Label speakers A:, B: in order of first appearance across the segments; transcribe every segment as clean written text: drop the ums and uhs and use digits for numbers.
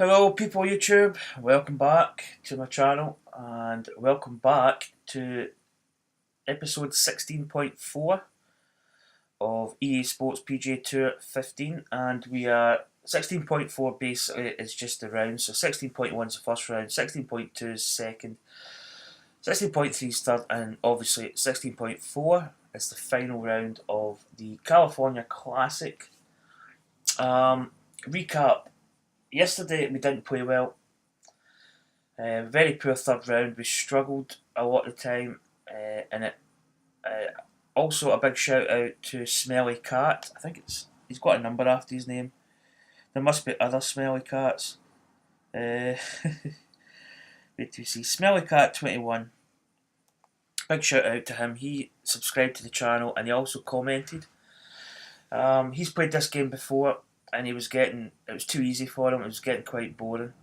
A: Hello people YouTube, welcome back to my channel and welcome back to episode 16.4 of EA Sports PGA Tour 15, and we are 16.4 basically is just the round, so 16.1 is the first round, 16.2 is second, 16.3 is third, and obviously 16.4 is the final round of the California Classic. Recap. Yesterday we didn't play well. Very poor third round. We struggled a lot of the time in it. Also, a big shout out to Smelly Cat. I think he's got a number after his name. There must be other Smelly Cats. Wait till you see Smelly Cat 21. Big shout out to him. He subscribed to the channel and he also commented. He's played this game before and it was too easy for him. It was getting quite boring.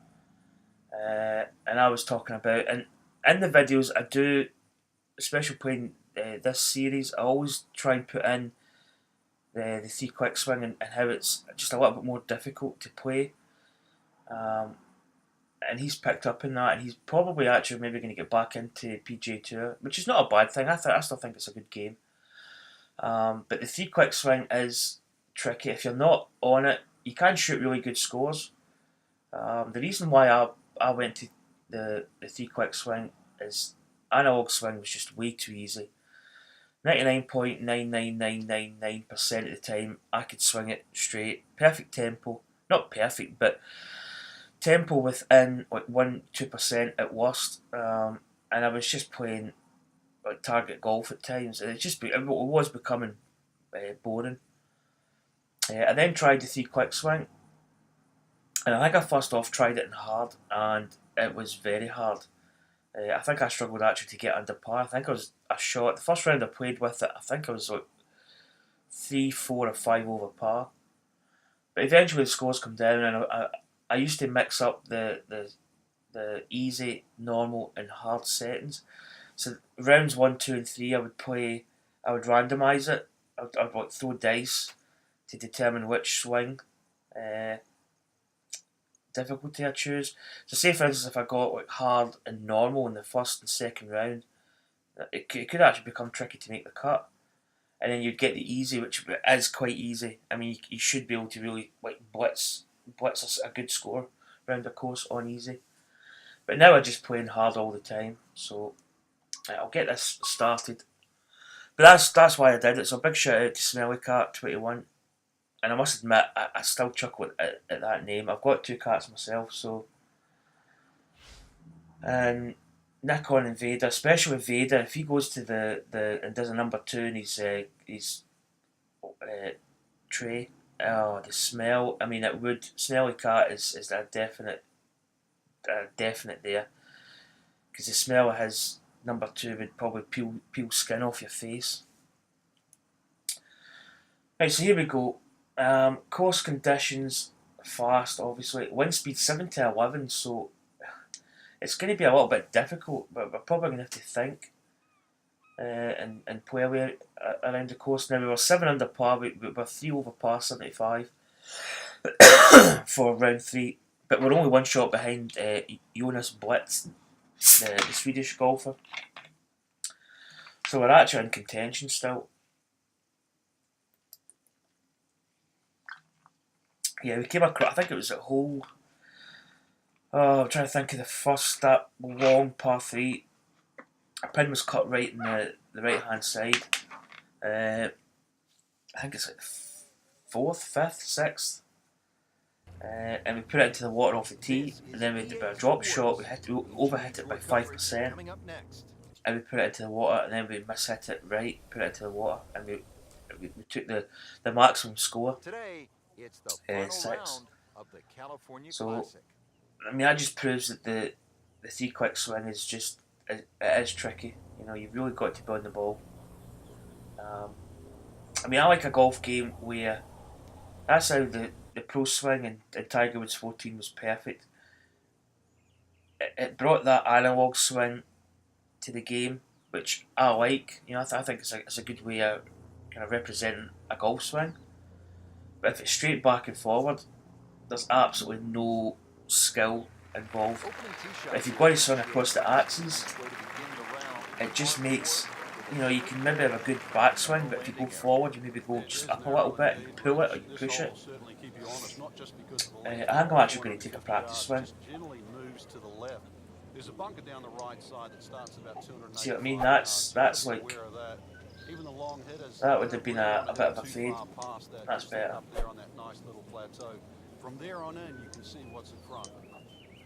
A: And I was talking about, and in the videos I do, especially playing this series, I always try and put in the three quick swing and how it's just a little bit more difficult to play. And he's picked up in that, and he's probably actually maybe going to get back into PGA Tour, which is not a bad thing. I still think it's a good game. But the three quick swing is tricky. If you're not on it, you can shoot really good scores. The reason why I went to the three quick swing is analog swing was just way too easy. 99.99999% of the time I could swing it straight. Perfect tempo. Not perfect, but tempo within like 1-2% at worst. And I was just playing like target golf at times, and it was becoming boring. I then tried the three quick swing. And I think I first off tried it in hard, and it was very hard. I think I struggled actually to get under par. I think I shot the first round I played with it. I think I was like 3, 4, or 5 over par. But eventually the scores come down, and I used to mix up the easy, normal, and hard settings. So rounds 1, 2, and 3, I would randomise it. I'd like throw dice to determine which swing difficulty I choose. So say for instance if I got like hard and normal in the first and second round, it could actually become tricky to make the cut. And then you'd get the easy, which is quite easy. I mean, you should be able to really like blitz a good score round the course on easy. But now I'm just playing hard all the time, so I'll get this started. But that's why I did it. So a big shout out to Smelly Cat 21. And I must admit, I still chuckle at that name. I've got 2 cats myself, so. And Nick on and Vader, especially Vader, if he goes to the and does a number 2 and his tray, oh, the smell. I mean, it would. Smelly Cat is a definite there, because the smell of his number 2 would probably peel skin off your face. Right, so here we go. Course conditions, fast obviously, wind speed 7 to 11, so it's going to be a little bit difficult, but we're probably going to have to think and play away around the course. Now we were 7 under par, we were 3 over par 75 for round 3, but we're only 1 shot behind Jonas Blitz, the Swedish golfer, so we're actually in contention still. Yeah, we came across, I think it was at hole, I'm trying to think of the first, that long par 3. A pin was cut right in the right hand side. I think it's like 4th, 5th, 6th. And we put it into the water off the tee, and then we did a drop shot, we overhit it by 5%. And we put it into the water, and then we mishit it right, put it into the water, and we took the maximum score.
B: It's the final
A: 6.
B: round of the California
A: I
B: Classic.
A: mean, that just proves that the three quick swing is just, it is tricky. You know, you've really got to be on the ball. I mean, I like a golf game where that's how the pro swing and Tiger Woods 14 was perfect. It brought that analog swing to the game, which I like. You know, I think it's a good way of kind of representing a golf swing. But if it's straight back and forward, there's absolutely no skill involved. But if you're going to swing across the axes, it just makes, you can maybe have a good backswing, but if you go forward, you maybe go just up a little bit and pull it or you push it. I think I'm actually going to take a practice swing. See what I mean? That's like, that would have been a bit of a fade. That's better.
B: From there on in, you can see what's in front.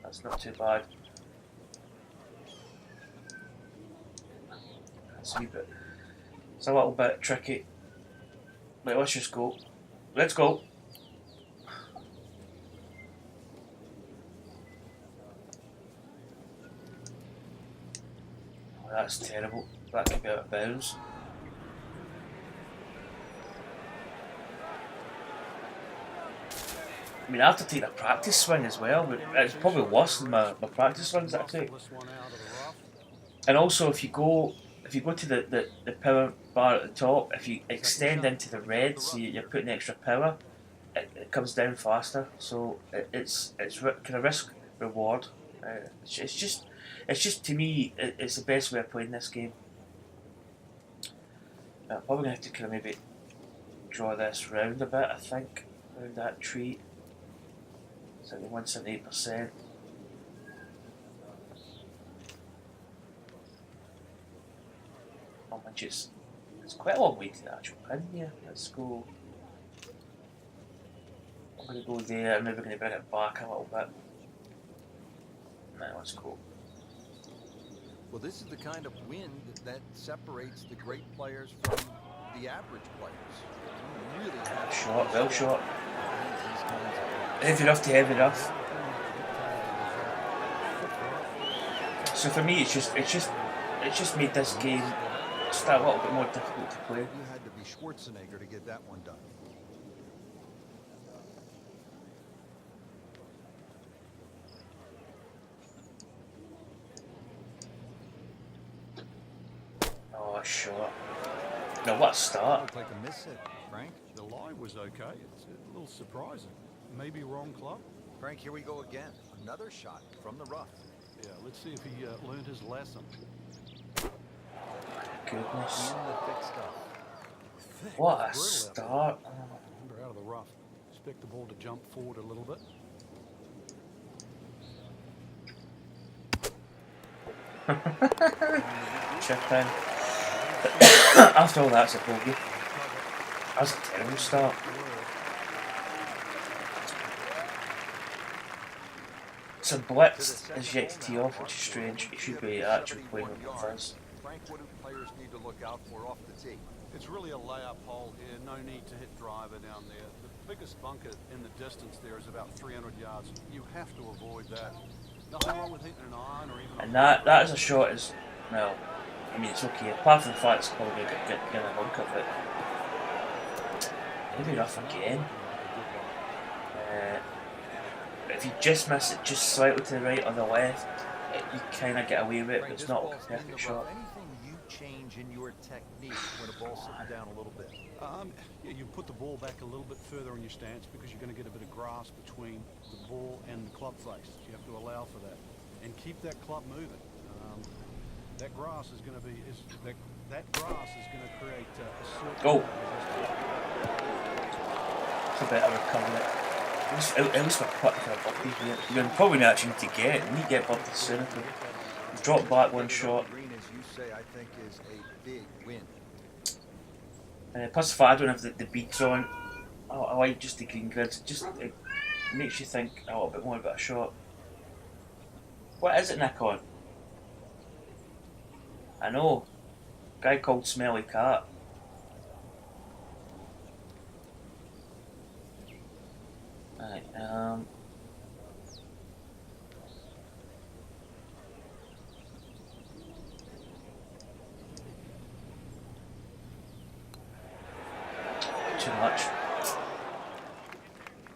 A: That's not too bad. That's a wee bit. It's a little bit tricky. Right, let's just go. Let's go. Oh, that's terrible. That could be out of bounds. I mean, I have to take a practice swing as well, but it's probably worse than my practice swings that I take. And also, if you go to the power bar at the top, if you extend into the red, so you're putting extra power, it comes down faster. So it's kind of risk reward. It's just to me, it's the best way of playing this game. I'm probably gonna have to kind of maybe draw this round a bit. I think around that tree. 71-78%. Oh, which it's quite a long way to the actual pin here. Let's go. I'm going to go there. I'm maybe going to bring it back a little bit. Right, let's go.
B: Well, this is the kind of wind that separates the great players from the average players. Really
A: shot, well shot. Heavy rough to heavy rough. So for me, it's just made this game just a little bit more difficult to play.
B: You had to be Schwarzenegger to get that one done.
A: Oh, a shot. Now what a start.
B: Looked like a miss hit, Frank. The lie was okay. It's a little surprising. Maybe wrong club. Frank, here we go again. Another shot from the rough. Yeah, let's see if he learned his lesson.
A: Goodness.
B: In the thick stuff.
A: What a start.
B: Under out of the rough. Expect the ball to jump forward a little bit.
A: Chip in. After all that's a bogey. That's a terrible start. So Blitz is yet to tee off, which is strange. He should be actually playing with us.
B: Frank, what do players need to look out for off the tee? It's really a layup hole here. No need to hit driver down there. The biggest bunker in the distance there is about 300 yards. You have to avoid that. Nothing wrong with hitting an iron or even.
A: And that is a shot is, well, I mean it's okay. Apart from the fact it's probably going to bunker, but maybe rough again. But if you just miss it just slightly to the right or the left, you kind of get away with it, but it's not a perfect shot.
B: Anything you change in your technique when a ball's sitting down a little bit? Yeah, you put the ball back a little bit further in your stance because you're going to get a bit of grass between the ball and the club face. You have to allow for that and keep that club moving. That grass is going to be that grass is going to create a certain.
A: Go. It's a better recovery. At least we're putting for a birdie here. You're probably not actually need to get it. You need to get birdies sooner. We've dropped back one shot. Plus the fact I don't have the beats on. I like just the green grids. It makes you think a little bit more about a shot. What is it, Nick, on? I know. A guy called Smelly Cat. Right, too much.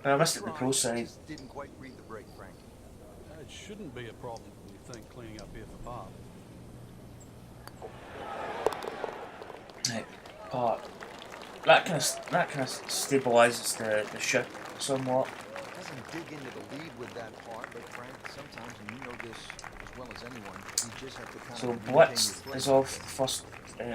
A: I missed it in the pro side.
B: Didn't quite read the break, Frank. It shouldn't be a problem when you think cleaning up here for par.
A: Right, part. That kind of stabilises the ship somewhat.
C: can dig into the lead with that part, but Frank, sometimes, and you know this as well as anyone, you just have to kind
A: So
C: of
A: Blitz is off the first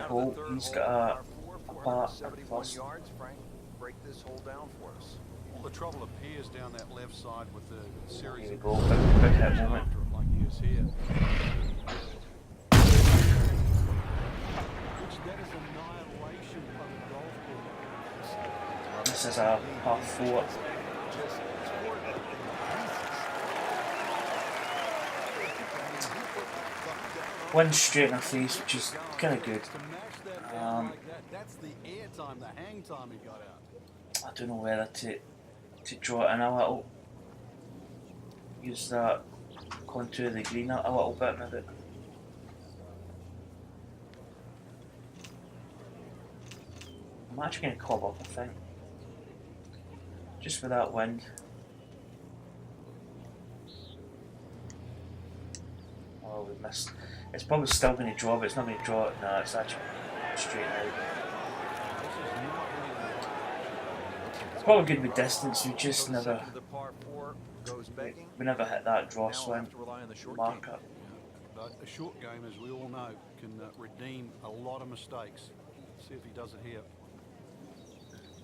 A: hole. He's got a par at first.
C: yards. Frank, break this hole down for us.
B: Well, the trouble appears down that left side with the series
A: Here we
B: of
A: go, big hit moment.
B: after it like he is here. Which that is annihilation of the golf course.
A: This is a par 4. One straight in the face, which is kind of good.
B: That's the air time, the hang time he got out.
A: I don't know whether to draw it in a little. Use that contour of the green a little bit maybe. I'm actually going to club up, I think. Just with that wind. Oh, we missed. It's probably still going to draw, but it's not going to draw it. No, it's actually straight out. It's probably good with distance. We just never. We never hit that draw swing marker.
B: But a short game, as we all know, can redeem a lot of mistakes. See if he does it here.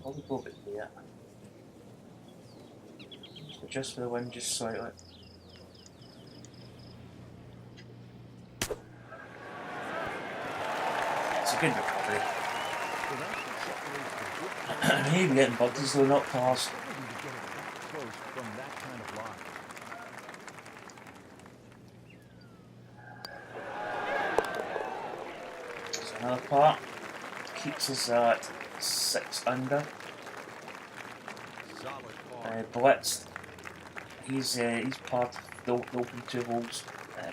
A: Probably go a bit there. So just for the wind, just slightly. It's a good recovery. Maybe getting birdies though, not pars. So another par. Keeps us at 6 under. Blitz. He's part of the open 2 holes.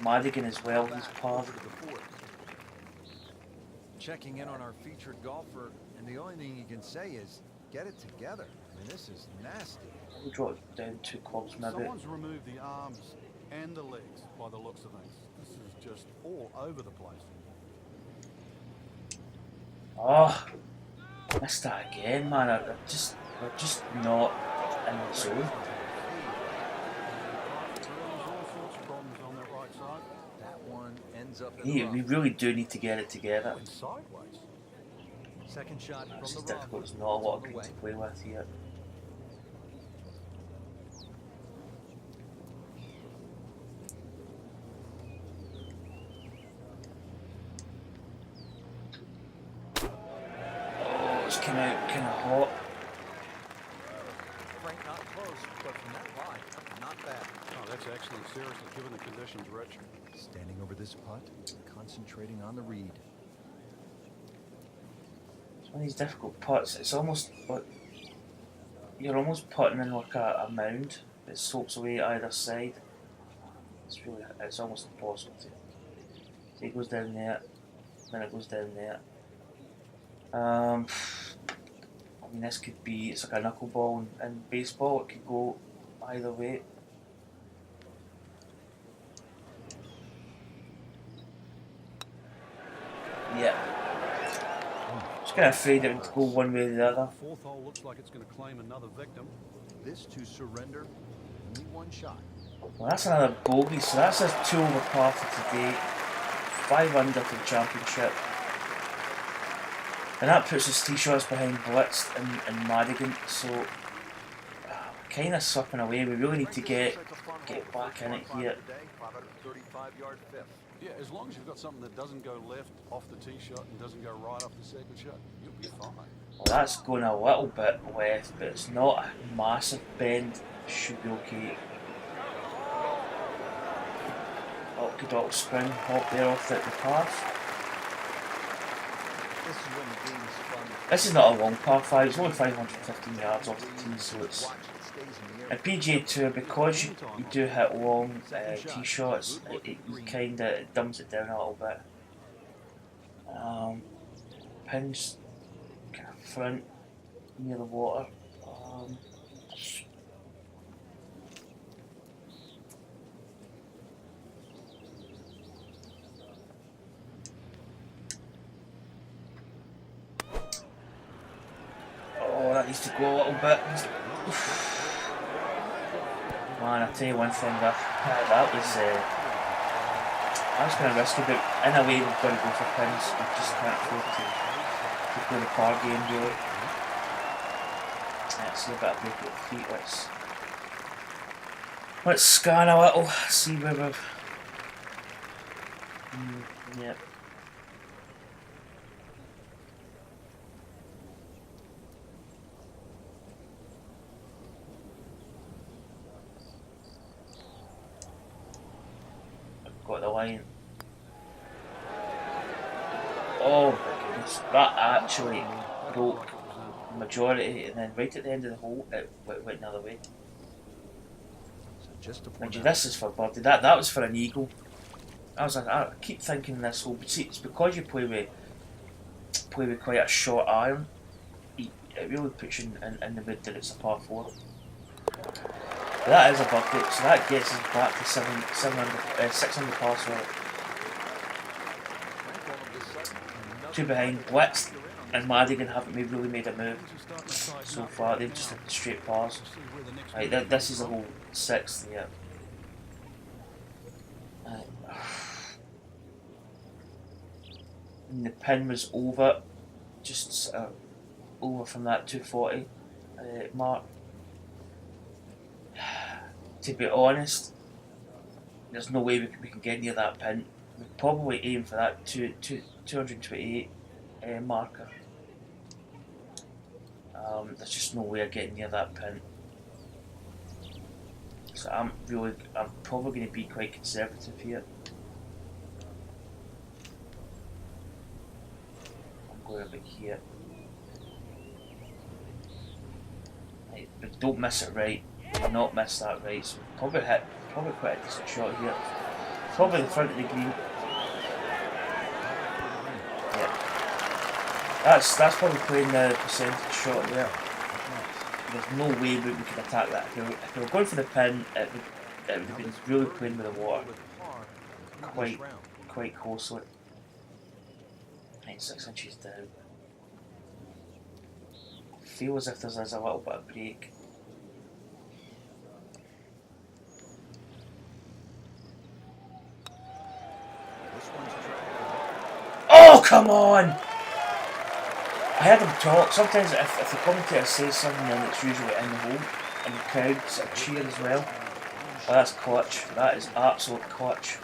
A: Madigan as well. He's part.
C: Checking in on our featured golfer, and the only thing you can say is get it together. I mean, this is nasty.
A: We'll drop it down 2 clubs maybe.
B: Someone's removed the arms and the legs by the looks of things. This is just all over the place.
A: Oh, missed that again, man. We're just not in the zone. We really do need to get it together.
C: Second shot from
A: This is
C: the
A: difficult.
C: rough.
A: There's not a lot of green to play with here. Oh, it's come out kind of hot.
C: Frank, not close, but from that line, not bad.
B: Oh, that's excellent. Seriously, given the conditions, Rich.
C: Standing over this putt, concentrating on the read.
A: It's one of these difficult putts. It's almost like you're almost putting in like a mound that slopes away either side. It's almost impossible to. So it goes down there, then it goes down there. I mean, this could be. It's like a knuckleball in baseball. It could go either way. Yeah. Just kind of afraid it would go one way or the other.
B: Fourth hole looks like it's going to claim another victim.
C: This to surrender, only one shot.
A: Well, that's another bogey, so that's a 2 over par for today. 5 under for the championship. And that puts us 3 shots behind Blitz and Madigan, so kind of slipping away. We really need to get back in it here.
B: Yeah, as long as you've got something that doesn't go left off the tee shot and doesn't go right off the second shot, you'll be fine.
A: Well, that's going a little bit left, but it's not a massive bend. Should be okay. Oh, good old spin, hop there off the path. This is not a long par 5, it's only 515 yards off the tee, so it's a PGA Tour, because you do hit long tee shots, it kind of dumbs it down a little bit. Pins kind of front near the water. Oh, that needs to go a little bit. Man, I tell you one thing, that was kind of risky, but in a way we've got to go for pins. We just can't afford to play the par game really. Let's see a bit of break at the feet. Let's scan a little, see where we've. Yep. Got the line. Oh my goodness, that actually broke the majority, and then right at the end of the hole it went another way. Mind you, this is for birdie. That was for an eagle. I keep thinking this hole, but see, it's because you play with quite a short iron. It really puts you in the mood that it's a par 4. But that is a birdie, so that gets us back to 600 par. So 2 behind. Blitz and Madigan haven't really made a move so far. They've just hit the straight pars. Right, this is a hole 6th. Yeah. And the pin was over, just over from that 240 mark. To be honest, there's no way we can get near that pin. We'd probably aim for that 228 marker. There's just no way of getting near that pin. So I'm probably going to be quite conservative here. I'm going a bit here. Right, but don't miss it right. Do not miss that right. So probably quite a decent shot here. Probably the front of the green. Yeah. That's probably playing the percentage shot there. There's no way we could attack that. If we were going for the pin, it would have been really playing with the water quite closely. 6 inches down. Feel as if there's a little bit of break. Oh, come on! I heard them talk. Sometimes if the commentator says something, then it's usually in the hole, and the crowd sort of cheer as well. Oh, that's clutch. That is absolute clutch.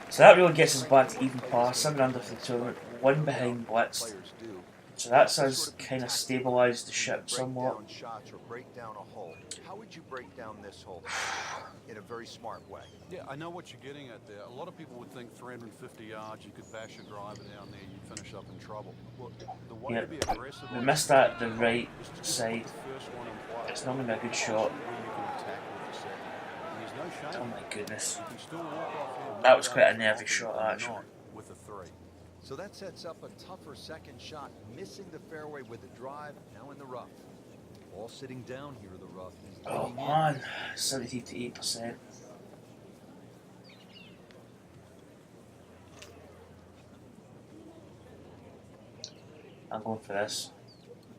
A: So that really gets us back to even par, 7 under for the tournament, 1 behind Blitz. So that's us kind of stabilised the ship somewhat.
C: How would you break down this hole in a very smart way?
B: Yeah, I know what you're getting at there. A lot of people would think 350 yards, you could bash your driver down there, you'd finish up in trouble. Well, the way to be aggressive,
A: we missed that the right side. It's not going to be a good shot. Oh my goodness. That was quite a nervy shot actually.
C: With a 3. So that sets up a tougher second shot, missing the fairway with the drive, now in the rough. All sitting down here in the rough.
A: Oh man, 73%. I'm going for this.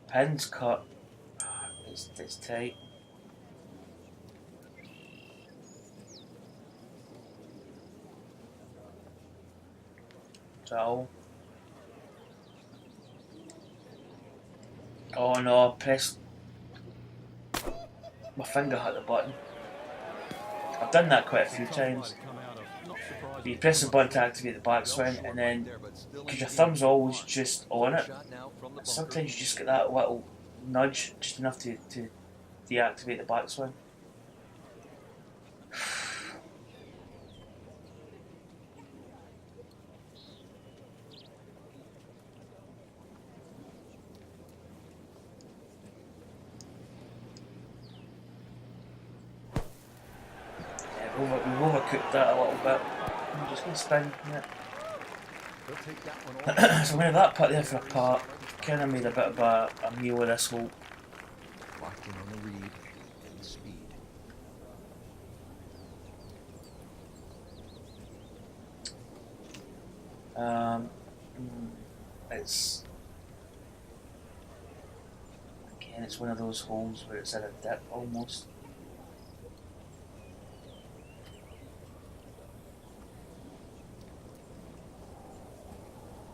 A: Pin's cut. It's tight. So. Oh no, press. My finger hit the button. I've done that quite a few times. You press the button to activate the backswing, and then because your thumb's always just on it, sometimes you just get that little nudge, just enough to deactivate the backswing. We've overcooked that a little bit. I'm just going to spin it. So we have that putt there for a par. Kind of made a bit of a meal of this hole.
C: Locked in on the read and speed.
A: It's again, it's one of those holes where it's in a dip almost.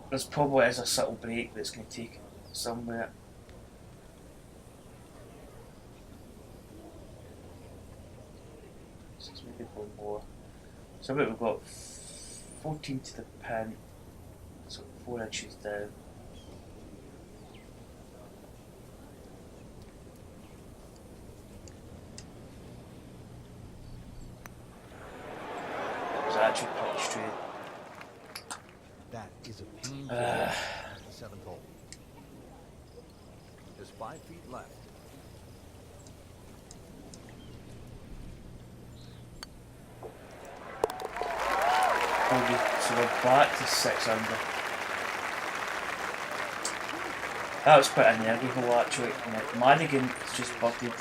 A: There's probably is a subtle break that's going to take it somewhere. So it's maybe one more. So we've got 14 to the pin, so 4 inches down. It was actually pretty straight.
C: That is a painful at the 7th hole. There's 5 feet left.
A: Okay, so we're back to 6 under. That was quite a nervy hole actually. Madigan's just butted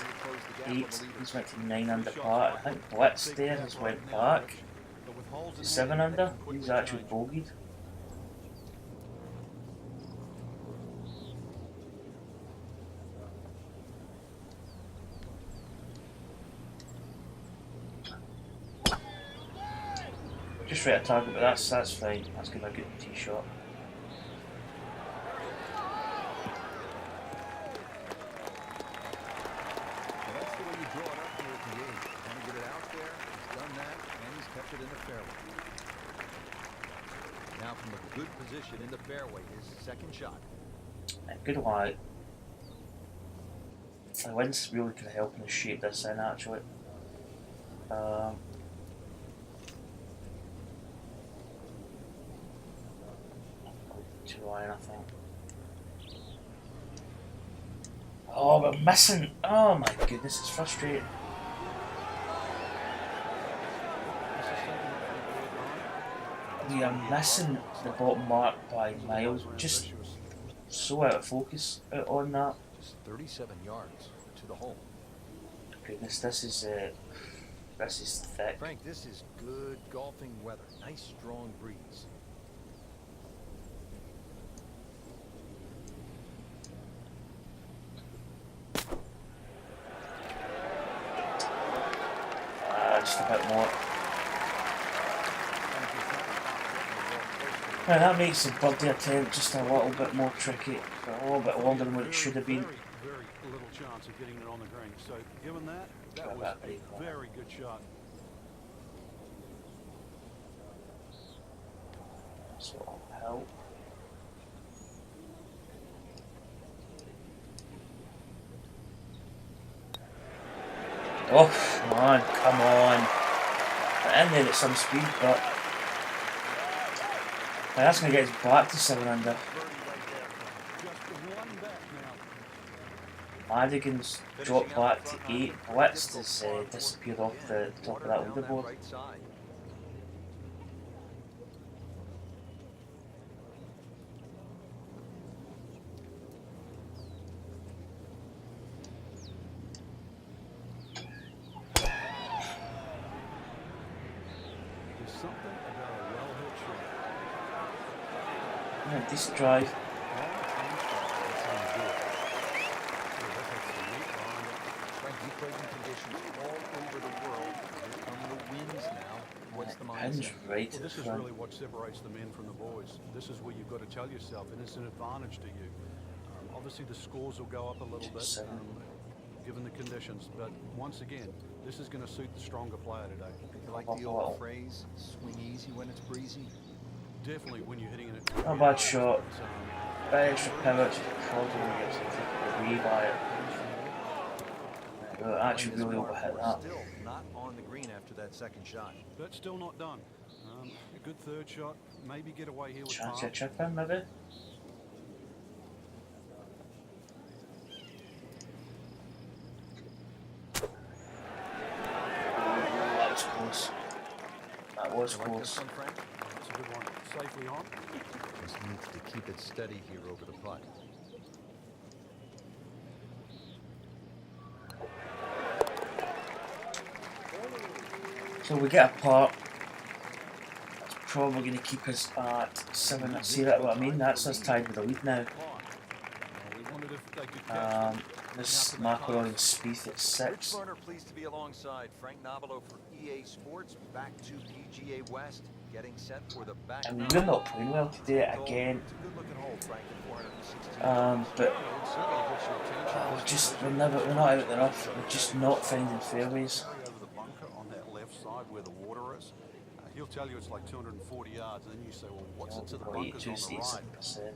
A: 8, he's went to 9 under par. I think Blitz there has went back to 7 under, he's actually bogeyed. Just right a target, but that's fine. That's gonna be a good tee shot.
C: Well, that's the way you draw it up here at the 8. Trying to get it out there. He's done that, and he's kept it in the fairway. Now from a good position in the fairway, his second shot.
A: Good one. The wind's really kind of helping us shape this in actually. Too iron, I think. Oh, we're missing. Oh my goodness, it's frustrating. We are missing the bottom mark by miles. Just so out of focus on that.
C: Just 37 yards to the hole.
A: Goodness, this is thick.
C: Frank, this is good golfing weather. Nice strong breeze.
A: Just a bit more. Now that makes the birdie attempt just a little bit more tricky, a little bit longer than what it should have been.
B: Very little chance of getting it on the green. So given that, that was a very good shot.
A: So help. Oh man, come on. In there at some speed, but that's going to get us back to 7 under. Madigan's dropped back to 8. Blitz has disappeared off the top of that leaderboard. Yeah, decent drive. Pin's right
B: Well, this is really what separates the men from the boys. This is where you've got to tell yourself, and it's an advantage to you. Obviously, the scores will go up a little bit given the conditions, but once again, this is going to suit the stronger player today.
C: You like the old phrase, swing easy when it's breezy?
B: Definitely when you're hitting it.
A: Not a bad shot. Bit extra pivot, probably gets away by it. Actually really overhit that.
C: Still not on the green after that second shot.
B: But still not done. A good third shot. Maybe get away here with
A: Chance to chip in, maybe? That was close. That was close.
B: That's a good one. Safely on.
C: Just needs to keep it steady here over the putt.
A: So we get a par. That's probably going to keep us at 7. See that what I mean? That's us tied with the lead now. This McCall and Spieth at 6.
C: Pleased to be alongside Frank Nobilo for EA Sports. Back to PGA West. Getting set for the back.
A: I mean, we're not playing well today again.
C: It's a good-looking hole, Frank, at 416
A: But
B: It certainly gets your attention.
A: we're not out the rough. We're just not finding fairways.
B: Over the bunker on that left side where the water is. He'll tell you it's like 240 yards, and then you say, well, what's it to the bunkers on the right?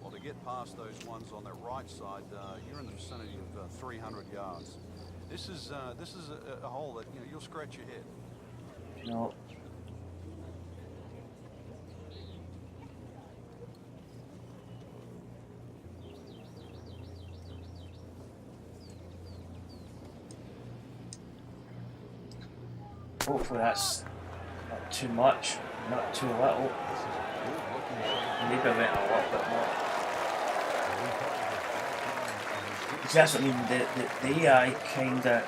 B: Well, to get past those ones on the right side, you're in the vicinity of 300 yards. This is a hole that you'll scratch your head.
A: No. Hopefully that's not too much, not too little. Maybe I went a little bit more. Because that's what I mean, the AI kind of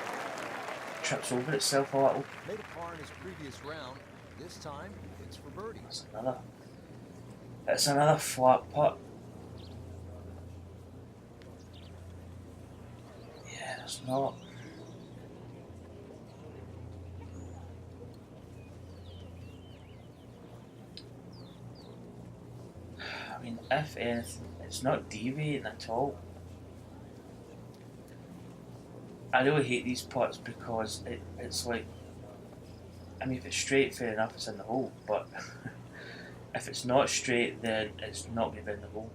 A: trips over itself a little.
C: Made a par in his previous round. This time, it's for birdie.
A: It's another flat putt. Yeah, there's not. I mean, if anything, it's not deviating at all. I really hate these putts because it's like, I mean, if it's straight, fair enough, it's in the hole, but if it's not straight, then it's not going to be in the hole.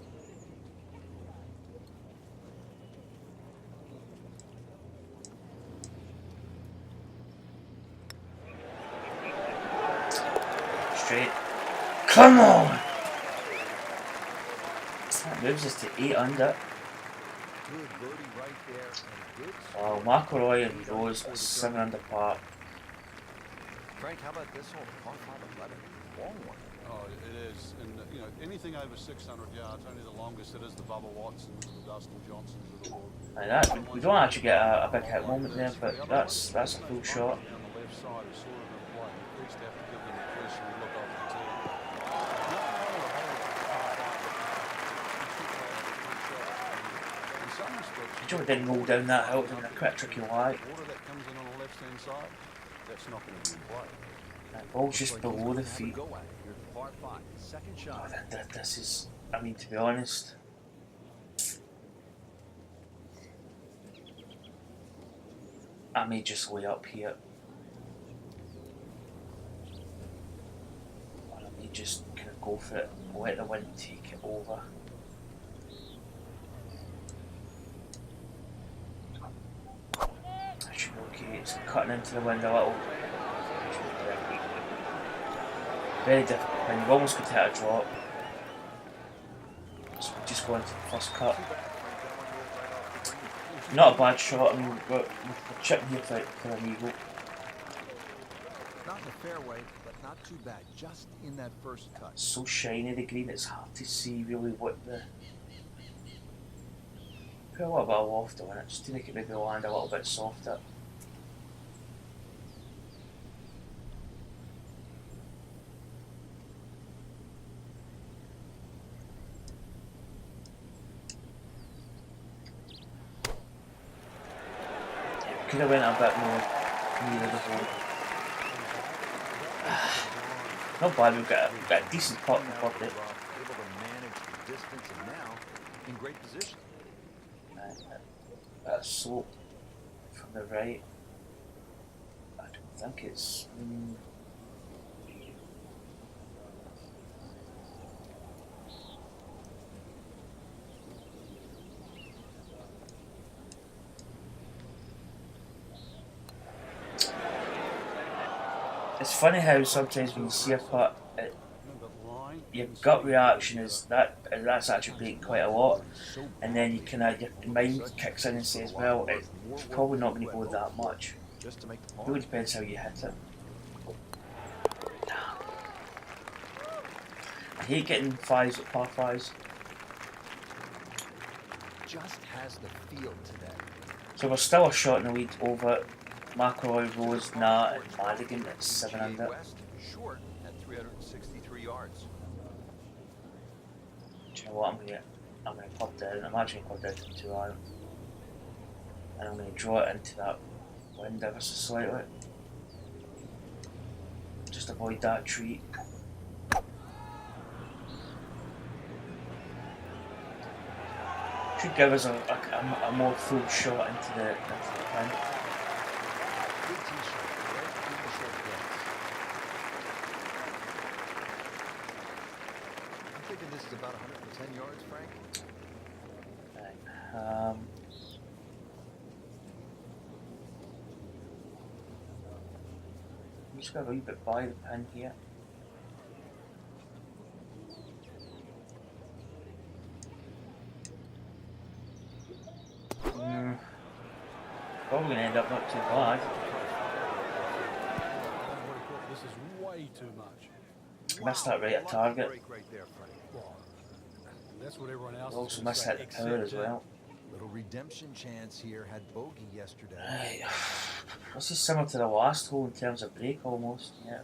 A: Straight. Come on! That moves us to 8 under.
C: Good birdie right there, and good.
A: Oh, McIlroy and Rose are 7 under par.
C: Frank, how about this hole? Par 5 11. Long one.
B: Oh, it is. And, anything over 600 yards, only the longest it is the Bubba Watsons, the Dustin Johnsons of the world.
A: Like that, we don't actually get a big hit moment there, but that's a full shot.
B: On the left side is sort of in play. You at least have to give them a cursory look off the tee.
A: Joe didn't roll down that hill, doing a quick tricky wide.
B: Water that comes in on the left-hand side, that's not going to be in play.
A: That ball's just below the feet.
C: Go at it. Here's par 5. Second shot.
A: This is, I mean, to be honest, I may just lay up here. Or I may just kind of go for it, let the wind take it over. Okay, it's cutting into the wind a little. Very difficult, and you've almost got to hit a drop. So we just go into the first cut. Not a bad shot, I mean, we're chipping here for an eagle.
C: Not in the fairway, but not too bad. Just in that first cut.
A: It's so shiny, the green, it's hard to see really what the... Put a little bit of loft on it, just to make it maybe land a little bit softer. Could have went a bit more near the hole. Not bad, we've got a decent putt in the pocket.
C: Able to manage the distance and now in great position.
A: That slope from the right. I don't think it's. It's funny how sometimes when you see a putt, your gut reaction is that's actually breaking quite a lot, and then you your mind kicks in and says, well, it's probably not going to go that much. It really depends how you hit it. I hate getting fives at par fives.
C: Just has the feel today.
A: So we're still a shot in the lead over McIlroy, Rose, Nah, and Madigan at 7 under.
C: PGA West short at 363 yards.
A: Do you know what? I'm gonna club down. I'm actually gonna club down to 2 iron, and I'm gonna draw it into that wind ever so slightly. Just avoid that tree. Should give us a more full shot into the pin.
C: Good tee shot, right in the short grass. I'm thinking this is about 110 yards, Frank.
A: Right. I'm just going a wee bit by the pin here. Probably going to end up not too bad.
B: This is way too much.
A: Missed that right at target.
C: Right there, Frank.
B: Well, that's what everyone else
A: Also
B: is
A: missed
B: saying,
A: that power as well.
C: Little redemption chance here. Had bogey yesterday.
A: Right. This is similar to the last hole in terms of break almost. Yeah,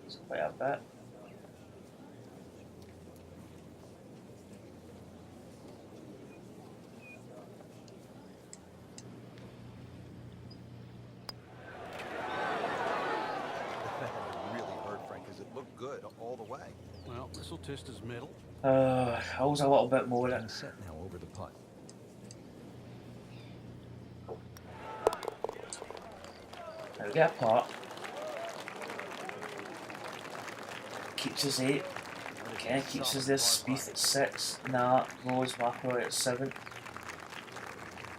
A: it's quite a bit.
C: Good all the way.
B: Well, this will test his metal.
A: I was a little bit more.
C: Set now over the putt.
A: Now we get a putt. Keeps us 8. Okay, keeps us this. Spieth at 6. Nah, Rose McIlroy at 7.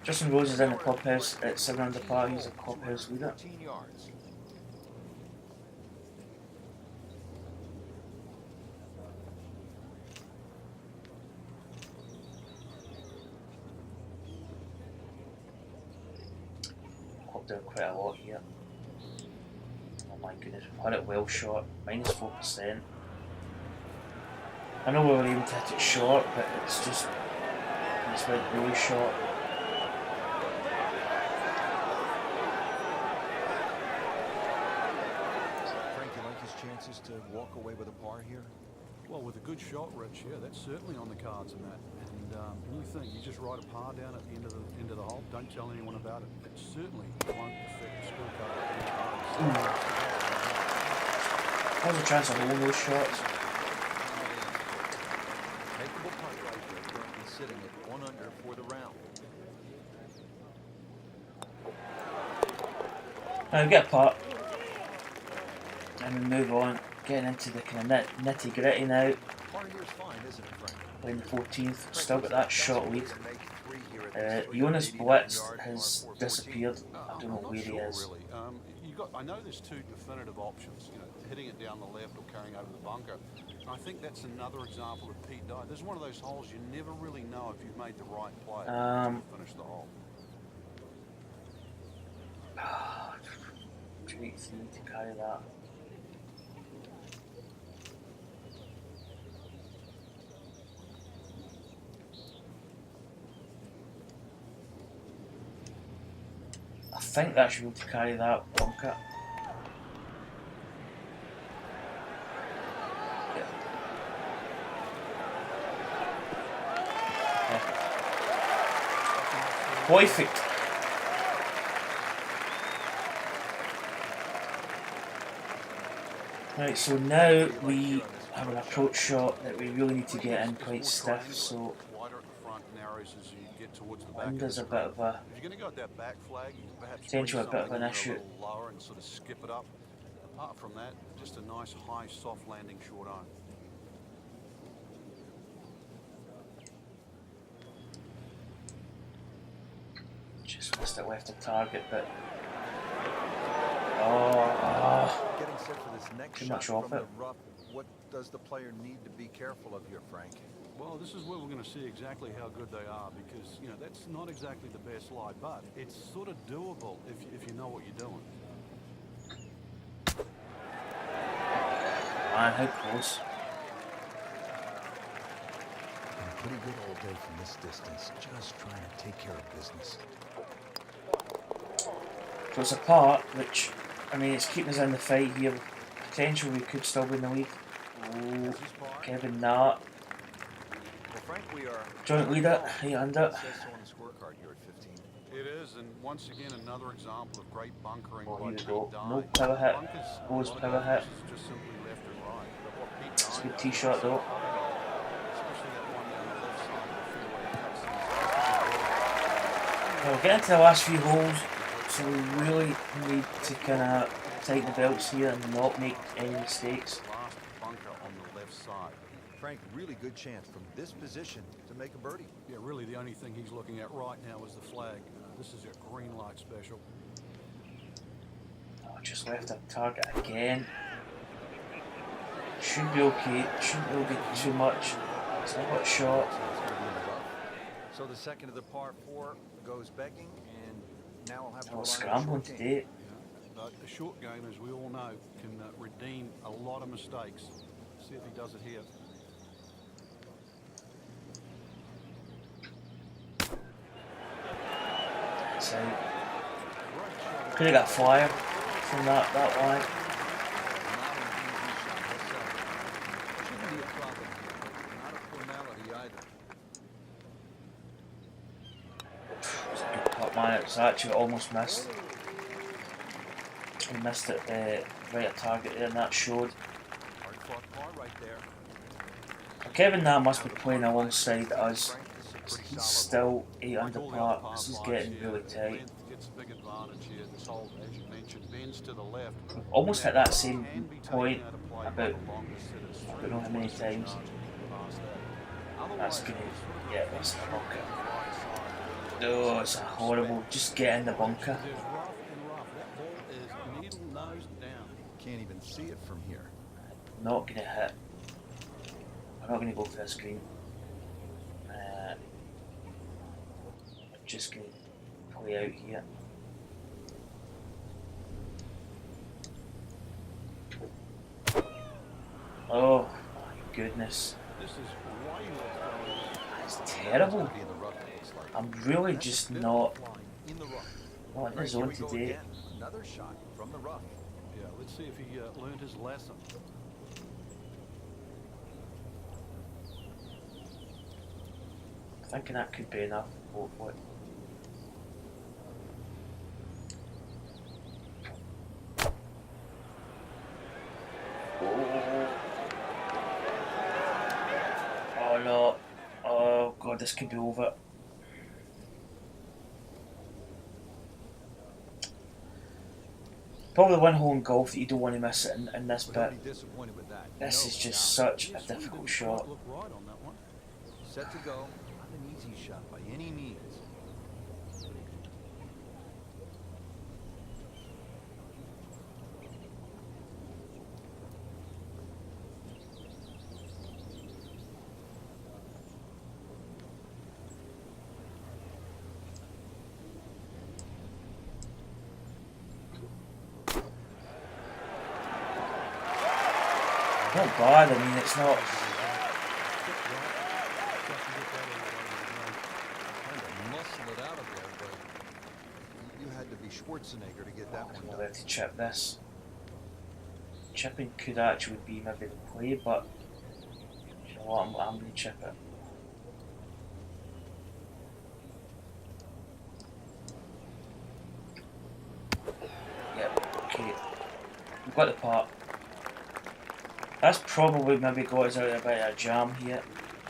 A: Justin Rose is in the clubhouse at 7 under par. He's a clubhouse leader.
C: 14 yards.
A: Down quite a lot here. Oh my goodness, we've had it well short, minus 4%. I know we were aiming to hit it short, but it's went really short.
C: Frank, you like his chances to walk away with a par here?
B: Well, with a good shot, Rich, yeah, that's certainly on the cards in that. And you think you just write a par down at the end of the hole, don't tell anyone about it. It certainly won't affect the scorecard.
A: How's the chance of holding those shots?
C: Makeable putt right there, currently sitting at 1 under for the round.
A: Now we get a putt, and we move on, getting into the kind of nitty gritty now.
C: Par here's fine, isn't it, Frank?
A: Playing the 14th, still got that shot lead. Jonas Blitz has disappeared. I don't know where he is.
B: Really. I know there's 2 definitive options, you know, hitting it down the left or carrying over the bunker. And I think that's another example of Pete Dye. There's one of those holes you never really know if you've made the right play to finish the hole.
A: Great thing to carry that. I think that should be able to carry that bunker. Yeah. Perfect. Right, so now we have an approach shot that we really need to get in quite stiff, so wind is a bit of a potential, a bit of an issue.
B: Lower and sort of skip it up. Apart from that, just a nice high soft landing short iron.
A: Just missed it left of target, but
C: Getting set for this next
A: too
C: shot
A: much
C: from
A: off
C: the
A: it.
C: rough. What does the player need to be careful of here, Frank?
B: Well, this is where we're going to see exactly how good they are because, you know, that's not exactly the best lie, but it's sort of doable if you know what you're doing.
A: Man, how close.
C: Been pretty good all day from this distance, just trying to take care of business.
A: So it's a part which, I mean, it's keeping us in the fight here. Potential we could still win the league. Oh, Kevin Nart.
C: Well, Frank, we are
A: Joint leader, 8 under.
C: It says so on the scorecard here at 15.
B: It is, and once again, another example of great bunkering
A: Oh,
B: by
A: here we
B: Pete
A: go.
B: Dye.
A: No power hit.
B: Bunkers,
A: Rose
B: a lot of
A: power hit.
B: times it's just simply left and right. But what Pete Dye
A: It's a good
B: does
A: tee shot though.
B: especially that one down the left side of the fairway, cuts things
A: So we're getting to the last few holes, so we really need to kind of tighten the belts here and not make any mistakes.
B: Last bunker on the left side.
C: Frank, really good chance from this position to make a birdie.
B: Yeah, really the only thing he's looking at right now is the flag. This is a green light special.
A: Oh, just left a target again. Should be okay. Shouldn't really be too much. It's not a shot.
C: So the second of the par 4 goes begging, and now I'll have to
A: I was scrambling today.
B: But a short game, as we all know, can redeem a lot of mistakes. See if he does it here.
A: So could have got flyer from that line.
C: Shouldn't be a problem here. Not a formality either.
A: It's a good putt, man. It's actually almost missed. He missed it right at target there, and that showed.
C: Hard fought par right there.
A: Kevin now must be playing alongside us. He's still 8 under par. This is getting really tight. We've almost hit that same point about I don't know how many times. That's gonna, yeah, that's a bunker. Oh, it's a horrible. Just get in the bunker.
C: Can't even see it from here.
A: Not gonna hit. I'm not gonna go for this green. I'm just gonna play out here. Oh my goodness. That's terrible. I'm really just not in the zone today.
C: Another shot from the rough.
B: Yeah, let's see if he learned his lesson.
A: Thinking that could be enough, hopefully. Oh no. Oh god, this could be over. Probably one hole in golf that you don't want to miss it in this bit. This is just such a difficult shot.
C: Set to go. Not an easy shot by any means.
A: Not bad, I mean, it's not.
C: Muscle it out of there, but you had to be Schwarzenegger to get that one
A: I'm
C: done.
A: allowed to chip this. Chipping could actually be maybe the play, but you know what, I'm going to chip it. Yep, okay. We've got the part. That's probably maybe got us out of a bit of a jam here.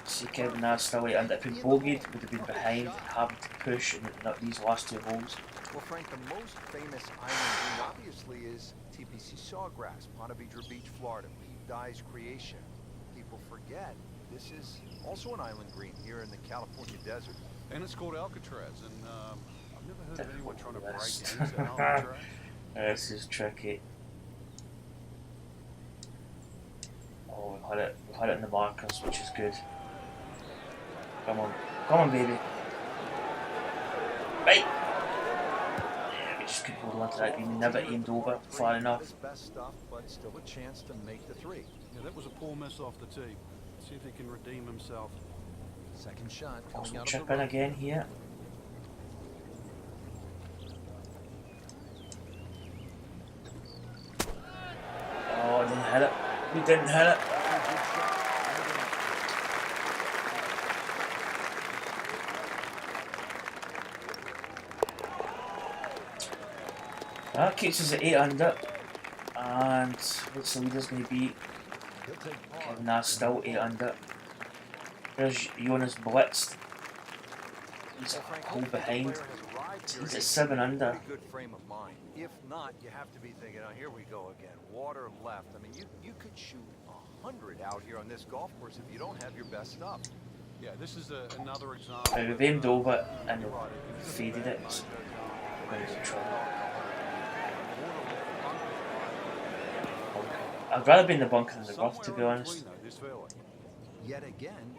A: See Kevin Na's still 8 under. If he bogeyed, would have been behind, having to push in these last 2 holes.
C: Well, Frank, the most famous island green obviously is TPC Sawgrass, Ponte Vedra Beach, Florida. Pete Dye's creation. People forget this is also an island green here in the California desert.
B: And it's called Alcatraz, and I've never heard of anyone trying to break
A: This.
B: into Alcatraz.
A: This is tricky. Oh, we've had it in the markers, which is good. Come on, baby. Right. Yeah, we just couldn't hold on to that green. We never aimed over far enough.
C: His best stuff, but still a chance to make the 3.
B: Yeah, that was a poor miss off the tee. See if he can redeem himself.
C: Second shot coming
A: Also
C: out
A: chip
C: of the
A: in
C: rough.
A: again here. Oh, didn't hit it. We didn't hit it. That keeps us at 8 under, and what's the leader's going to be? Kevin Na's still 8 under. There's Jonas blitzed. He's a hole behind.
C: you're
A: He's
C: in
A: at
C: a
A: 7 under.
C: pretty good frame of mind. If not, you have to be thinking, oh, here we go again. Water left. I mean, you could shoot 100 out here on this golf course if you don't have your best stuff.
B: Yeah, this is another example.
A: And we've aimed over it and
B: You're right, it is a
A: faded
B: bad
A: it.
B: mojo
A: So
B: zone.
A: we're going to be in trouble.
B: Water left,
A: I'd rather be in the bunker than the rough, to
B: somewhere
A: be
B: in
A: honest.
B: between, though, this fairway.
C: Yet again,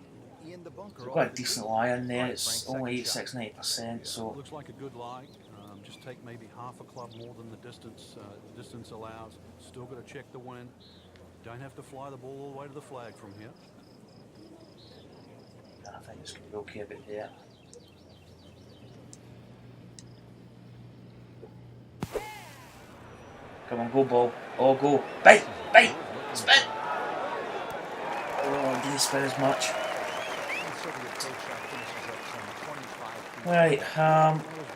C: in the bunker.
A: We've
C: off
A: got a
C: the
A: decent
C: tee.
A: lie in there.
C: Right,
A: It's
C: Frank's
A: only
C: second
A: 86
C: shot.
A: 90%,
B: Yeah,
A: so
B: looks like a good lie. Just take maybe half a club more than the distance allows. Still got to check the wind. Don't have to fly the ball all the way to the flag from here.
A: I think it's going to be okay about there. Come on, go ball. Oh, go. Bite! Bite! Spin! Oh, didn't spin as much. Right,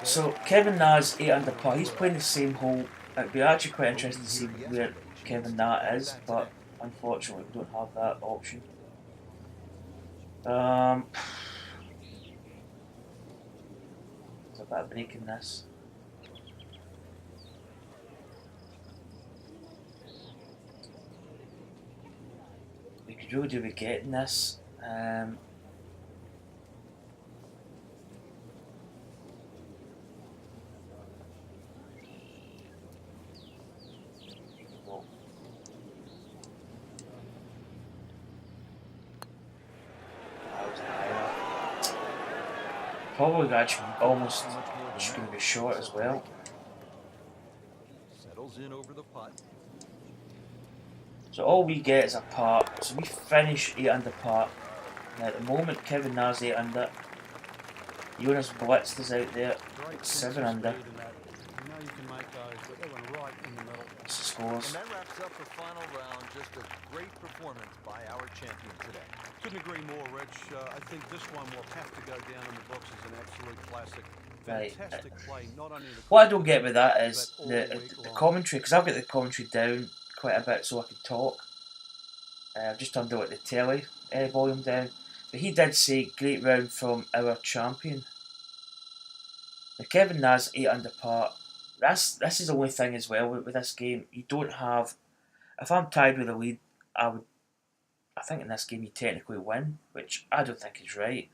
A: so Kevin Na's 8 under par. He's playing the same hole. It'd be actually quite interesting to see where Kevin Na is, but unfortunately we don't have that option. There's a bit of break in this. We could really do with getting this. Probably actually almost just going to be short as well.
C: Settles in over the putt.
A: So all we get is a par. So we finish 8 under par. Now at the moment Kevin Na's 8 under. Jonas Blitzed is out there at 7 under.
B: You know you can make those, but they went right in the middle.
A: That's the scores.
C: And that wraps up the final round. Just a great performance by our champion today.
B: Couldn't agree more, Rich. I think this one will have to go down in the books as an absolute classic.
A: Right.
B: Fantastic play, not only the
A: What I don't get with that is the commentary, because I've got the commentary down quite a bit so I can talk. I've just turned the telly volume down. But he did say, great round from our champion. Now Kevin Na's 8 under par. This is the only thing as well with this game. You don't have... If I'm tied with the lead, I think in this game you technically win, which I don't think is right.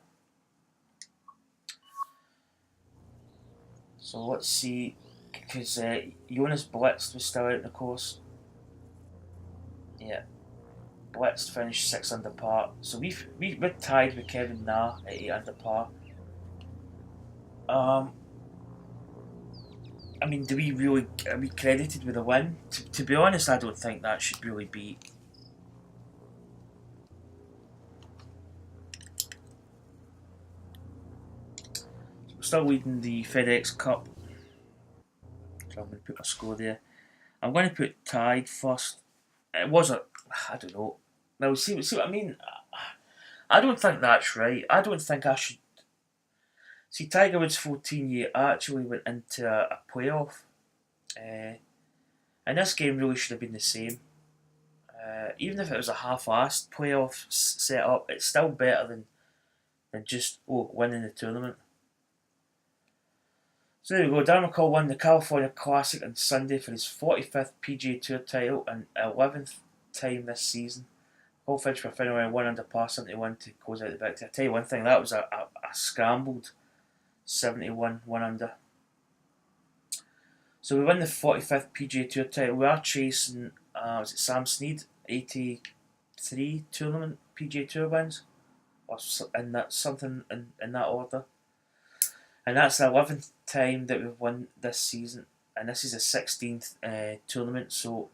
A: So let's see, because Jonas Blitzed was still out in the course. Yeah, Blitzed finished 6 under par. So we're tied with Kevin Na at 8 under par. I mean, are we credited with a win? To be honest, I don't think that should really be. We're still leading the FedEx Cup. So I'm going to put my score there. I'm going to put tied first. It was I don't know. Now see what I mean. I don't think that's right. I don't think I should. See, Tiger Woods 14 year actually went into a playoff. And this game really should have been the same. Even if it was a half-assed playoff set up, it's still better than just winning the tournament. So there we go. Darren McCall won the California Classic on Sunday for his 45th PGA Tour title and 11th time this season. McCall finished for a final round 1 under par 71 to close out the victory. I tell you one thing, that was a scrambled 71 1 under. So we win the 45th PGA Tour title. We are chasing, was it Sam Snead, 83 tournament PGA Tour wins, or in that something in that order. And that's the 11th time that we've won this season, and this is the 16th tournament. So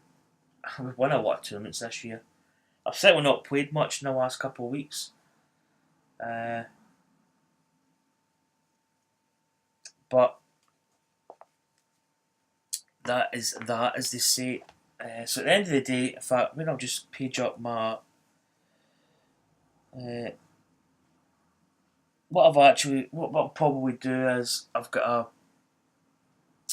A: we've won a lot of tournaments this year. I've certainly not played much in the last couple of weeks. But that is as they say. So at the end of the day, in fact, maybe I'll just page up my what I'll probably do is I've got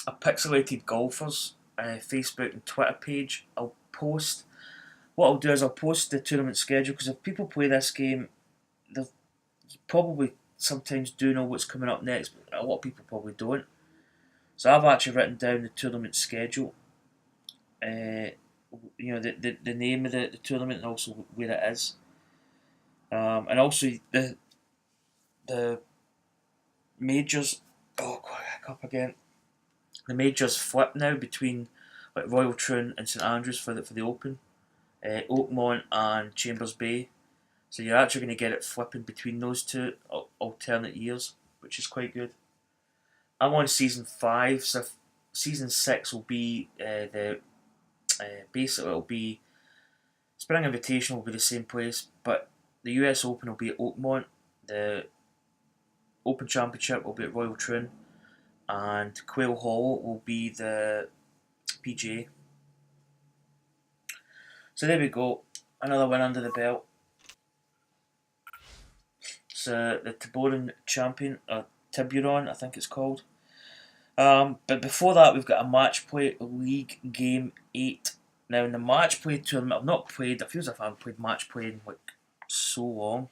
A: a pixelated golfers Facebook and Twitter page. What I'll do is I'll post the tournament schedule, because if people play this game, they probably sometimes do know what's coming up next, but a lot of people probably don't. So I've actually written down the tournament schedule, the name of the tournament and also where it is, and also the majors. Oh god, up again. The majors flip now between like Royal Troon and St Andrews for the Open, Oakmont and Chambers Bay. So you're actually going to get it flipping between those two alternate years, which is quite good. I'm on season 5, so season 6 will be the basically it'll be Spring Invitational will be the same place, but the US Open will be at Oakmont, the Open Championship will be at Royal Troon, and Quail Hall will be the PGA. So there we go, another win under the belt. So the Tiburon Champion, or Tiburon, I think it's called. But before that, we've got a match play league game 8. Now in the match play tournament, I've not played. I feel as if I haven't played match play in like so long.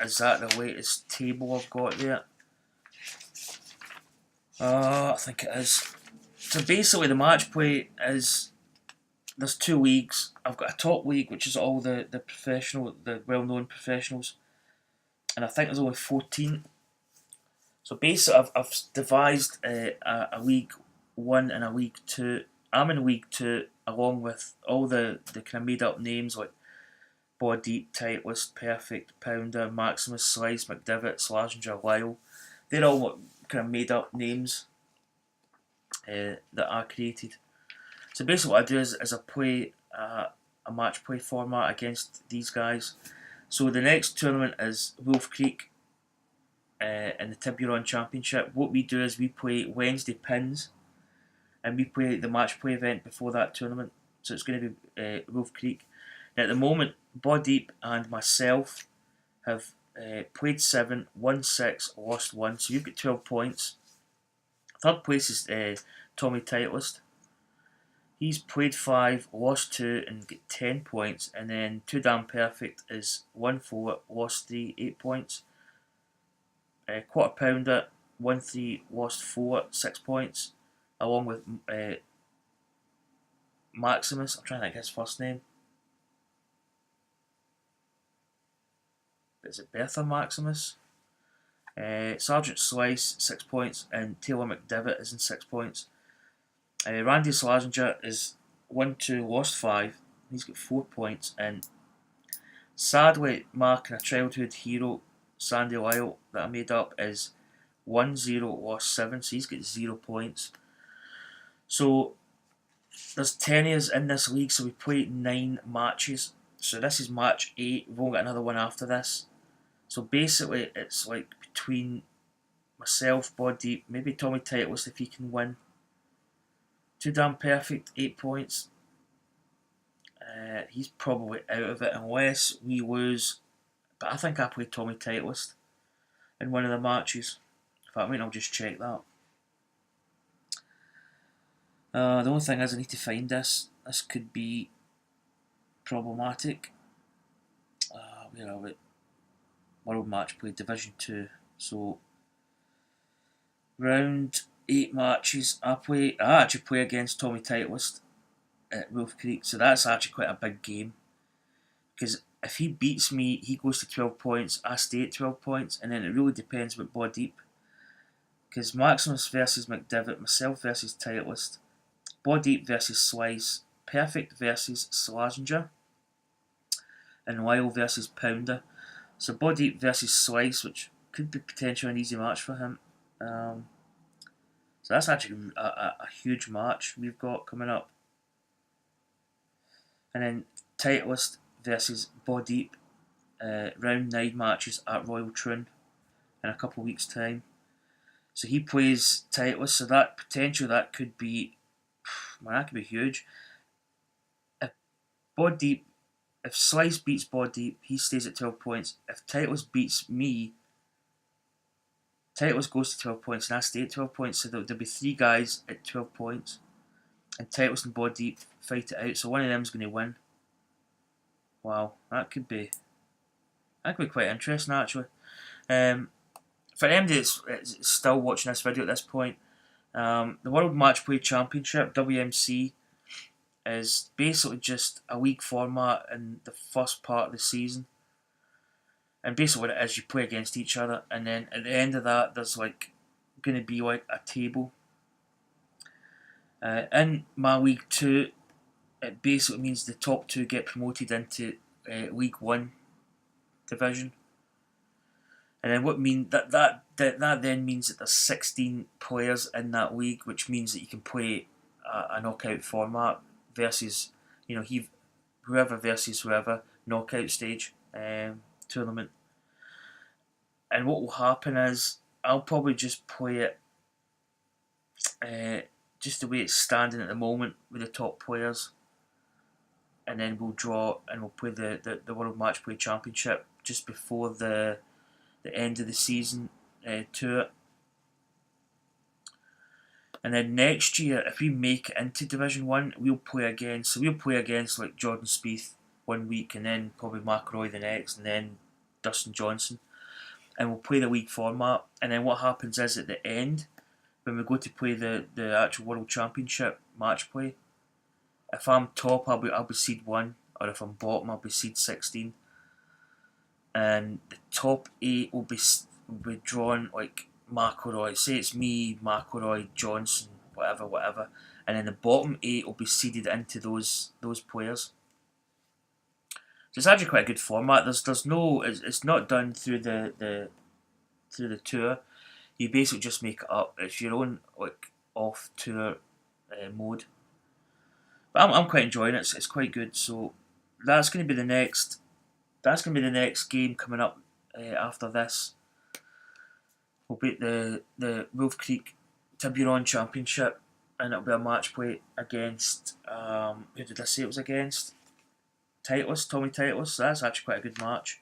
A: Is that the latest table I've got there? I think it is. So basically, the match play is there's 2 leagues. I've got a top league, which is all the well-known professionals, and I think there's only 14. So basically, I've devised a League 1 and a League 2. I'm in League 2 along with all the kind of made up names like Bod Deep, Titleist, Perfect, Pounder, Maximus, Slice, McDivitt, Slazenger, Lyle. They're all kind of made up names that I created. So basically what I do is I play a match play format against these guys. So the next tournament is Wolf Creek in the Tiburon Championship. What we do is we play Wednesday pins and we play the match play event before that tournament. So it's going to be Wolf Creek. Now at the moment, Bod Deep and myself have played 7, won 6, lost 1. So you've got 12 points. Third place is Tommy Titleist. He's played 5, lost 2, and got 10 points. And then Too Damn Perfect is won 4, lost 3, 8 points. Quarter Pounder, won 3, lost 4, 6 points. Along with Maximus. I'm trying to think his first name. Is it Bertha Maximus? Sergeant Slice, 6 points, and Taylor McDivitt is in 6 points. Randy Slazenger is 1, 2, lost 5. He's got 4 points, and sadly, my kind of childhood hero, Sandy Lyle, that I made up, is 1, 0, lost 7, so he's got 0 points. So there's 10 years in this league, so we play 9 matches. So this is match 8. We've only got another one after this. So basically, it's like between myself, Bod Deep, maybe Tommy Titleist if he can win. Too Damn Perfect, 8 points. He's probably out of it unless we lose. But I think I played Tommy Titleist in one of the matches. In fact, I'll just check that. The only thing is I need to find this. This could be problematic. Where are we? World Match Play Division 2. So round 8 matches. I actually play against Tommy Titleist at Wolf Creek, so that's actually quite a big game. Because if he beats me, he goes to 12 points, I stay at 12 points, and then it really depends with Bod Deep. Because Maximus versus McDivitt, myself versus Titleist, Bod Deep versus Slice, Perfect versus Slazenger, and Lyle versus Pounder. So Bod Deep versus Slice, which could be potentially an easy match for him. So that's actually a huge match we've got coming up. And then Titleist versus Bod Deep, round 9 matches at Royal Troon in a couple of weeks' time. So he plays Titleist, so that potential that could be, man, that could be huge. If Slice beats Bod Deep, he stays at 12 points. If Titleist beats me, Titleist goes to 12 points and I stay at 12 points. So there'll be 3 guys at 12 points. And Titleist and Bod Deep fight it out. So one of them's going to win. Wow, that could be quite interesting actually. for anybody that's still watching this video at this point, the World Match Play Championship (WMC) is basically just a league format in the first part of the season. And basically what it is, you play against each other, and then at the end of that, there's like going to be like a table. In my League 2, it basically means the top 2 get promoted into League 1 division. And then what mean that then means that there's 16 players in that league, which means that you can play a knockout format versus, whoever versus whoever, knockout stage tournament. And what will happen is I'll probably just play it just the way it's standing at the moment with the top players, and then we'll draw and we'll play the World Match Play Championship just before the end of the season tour. And then next year, if we make it into Division 1, we'll play against like Jordan Spieth one week, and then probably McIlroy the next, and then Dustin Johnson. And we'll play the league format. And then what happens is at the end, when we go to play the actual World Championship match play, if I'm top, I'll be seed 1, or if I'm bottom, I'll be seed 16. And the top 8 will be drawn like McIlroy. Say it's me, McIlroy, Johnson, whatever, and then the bottom 8 will be seeded into those players. So it's actually quite a good format. There's no, it's not done through the tour. You basically just make it up. It's your own like off tour mode. But I'm quite enjoying it. It's quite good. So that's going to be the next. That's going to be the next game coming up after this. We'll be at the Wolf Creek Tiburon Championship, and it'll be a match play against who did I say it was against? Tommy Titleist. So that's actually quite a good match.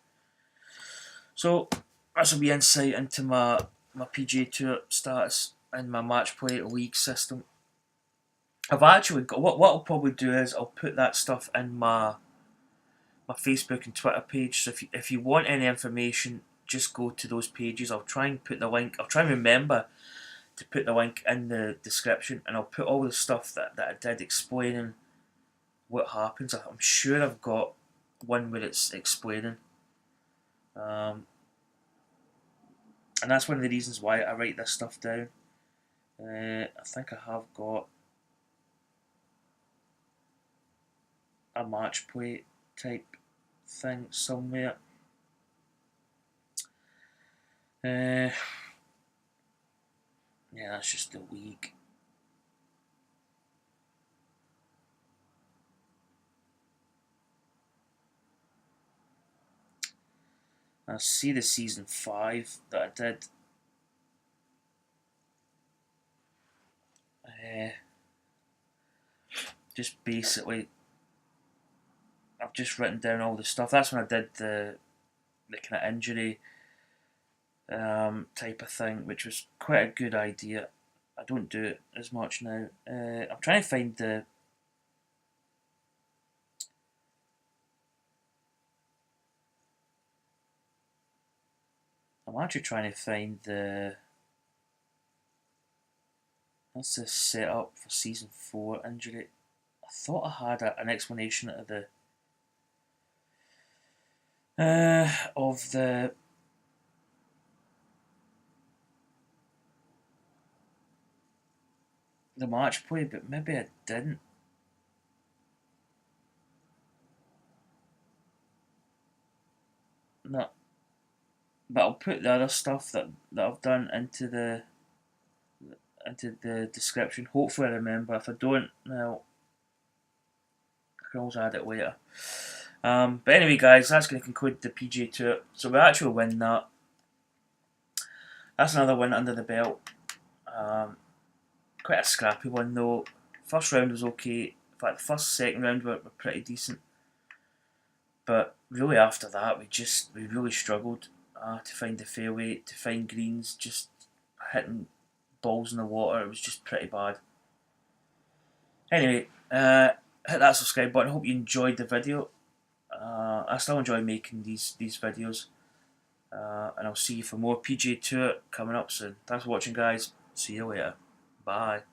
A: So this will be insight into my PGA Tour status and my match play league system. I've actually got what I'll probably do is I'll put that stuff in my Facebook and Twitter page. So if you want any information, just go to those pages. I'll try and put the link. I'll try and remember to put the link in the description, and I'll put all the stuff that I did explaining what happens. I'm sure I've got one where it's explaining, and that's one of the reasons why I write this stuff down. I think I have got a match play type thing somewhere. Yeah, that's just the week. I see the season 5 that I did. Just basically, I've just written down all the stuff. That's when I did the kind of injury type of thing, which was quite a good idea. I don't do it as much now. I'm trying to find the. I'm actually trying to find the. That's the setup for season 4 injury. I thought I had an explanation of the match play, but maybe I didn't. No, but I'll put the other stuff that I've done into the description. Hopefully I remember. If I don't, well, I can always add it later. But anyway, guys, that's going to conclude the PGA Tour. So we actually win that. That's another win under the belt. Quite a scrappy one though. First round was okay. In fact, the second round were pretty decent. But really after that, we really struggled to find the fairway, to find greens, just hitting balls in the water. It was just pretty bad. Anyway, hit that subscribe button. Hope you enjoyed the video. I still enjoy making these videos. and I'll see you for more PGA Tour coming up soon. Thanks for watching, guys. See you later. Bye.